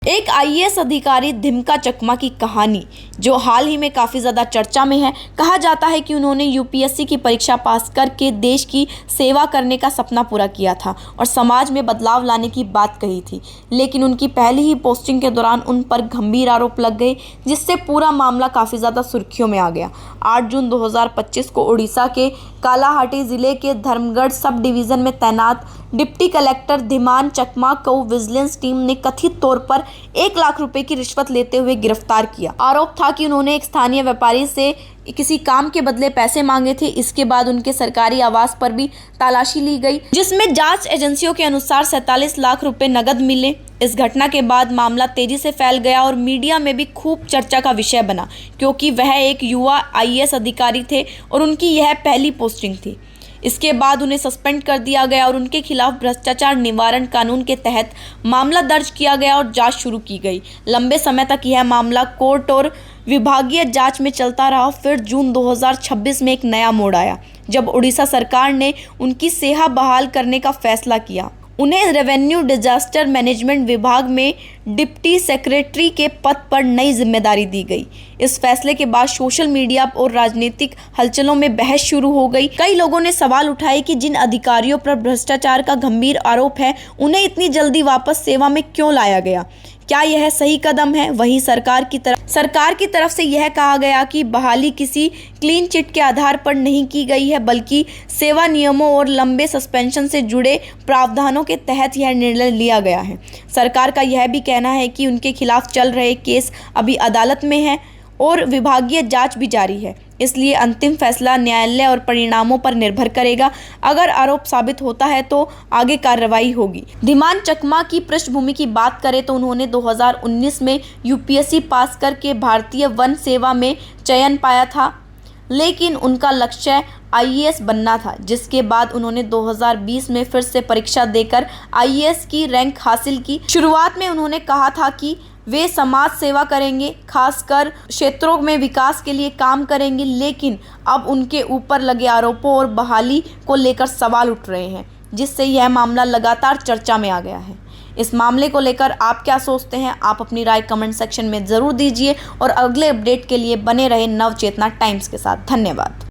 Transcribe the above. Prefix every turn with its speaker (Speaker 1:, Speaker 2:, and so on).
Speaker 1: एक आईएएस अधिकारी धिमका चकमा की कहानी जो हाल ही में काफ़ी ज़्यादा चर्चा में है। कहा जाता है कि उन्होंने यूपीएससी की परीक्षा पास करके देश की सेवा करने का सपना पूरा किया था और समाज में बदलाव लाने की बात कही थी, लेकिन उनकी पहली ही पोस्टिंग के दौरान उन पर गंभीर आरोप लग गए, जिससे पूरा मामला काफ़ी ज़्यादा सुर्खियों में आ गया। 8 जून 2025 को उड़ीसा के कालाहाटी जिले के धर्मगढ़ सब डिवीज़न में तैनात डिप्टी कलेक्टर धीमान चकमा को विजिलेंस टीम ने कथित तौर पर 1 लाख रुपए की रिश्वत लेते हुए गिरफ्तार किया। आरोप था कि उन्होंने एक स्थानीय व्यापारी से किसी काम के बदले पैसे मांगे थे। इसके बाद उनके सरकारी आवास पर भी तलाशी ली गई, जिसमें जांच एजेंसियों के अनुसार 47 लाख रुपए नकद मिले। इस घटना के बाद मामला तेजी से फैल गया और मीडिया में भी खूब चर्चा का विषय बना, क्योंकि वह एक युवा आईएएस अधिकारी थे और उनकी यह पहली पोस्टिंग थी। इसके बाद उन्हें सस्पेंड कर दिया गया और उनके खिलाफ भ्रष्टाचार निवारण कानून के तहत मामला दर्ज किया गया और जांच शुरू की गई। लंबे समय तक यह मामला कोर्ट और विभागीय जांच में चलता रहा। फिर जून 2026 में एक नया मोड़ आया, जब उड़ीसा सरकार ने उनकी सेवा बहाल करने का फैसला किया। उन्हें रेवेन्यू डिजास्टर मैनेजमेंट विभाग में डिप्टी सेक्रेटरी के पद पर नई जिम्मेदारी दी गई। इस फैसले के बाद सोशल मीडिया और राजनीतिक हलचलों में बहस शुरू हो गई। कई लोगों ने सवाल उठाए कि जिन अधिकारियों पर भ्रष्टाचार का गंभीर आरोप है, उन्हें इतनी जल्दी वापस सेवा में क्यों लाया गया? क्या यह सही कदम है? वहीं सरकार की तरफ से यह कहा गया कि बहाली किसी क्लीन चिट के आधार पर नहीं की गई है, बल्कि सेवा नियमों और लंबे सस्पेंशन से जुड़े प्रावधानों के तहत यह निर्णय लिया गया है। सरकार का यह भी कहना है कि उनके खिलाफ चल रहे केस अभी अदालत में है और विभागीय जांच भी जारी है, इसलिए अंतिम फैसला न्यायालय और परिणामों पर निर्भर करेगा। अगर आरोप साबित होता है तो आगे कार्रवाई होगी। धीमान चकमा की पृष्ठभूमि की बात करें तो उन्होंने 2019 में यूपीएससी पास करके भारतीय वन सेवा में चयन पाया था, लेकिन उनका लक्ष्य आईएएस बनना था, जिसके बाद उन्होंने 2020 में फिर से परीक्षा देकर आईएएस की रैंक हासिल की। शुरुआत में उन्होंने कहा था कि वे समाज सेवा करेंगे, खासकर क्षेत्रों में विकास के लिए काम करेंगे, लेकिन अब उनके ऊपर लगे आरोपों और बहाली को लेकर सवाल उठ रहे हैं, जिससे यह मामला लगातार चर्चा में आ गया है। इस मामले को लेकर आप क्या सोचते हैं? आप अपनी राय कमेंट सेक्शन में ज़रूर दीजिए और अगले अपडेट के लिए बने रहे नवचेतना टाइम्स के साथ। धन्यवाद।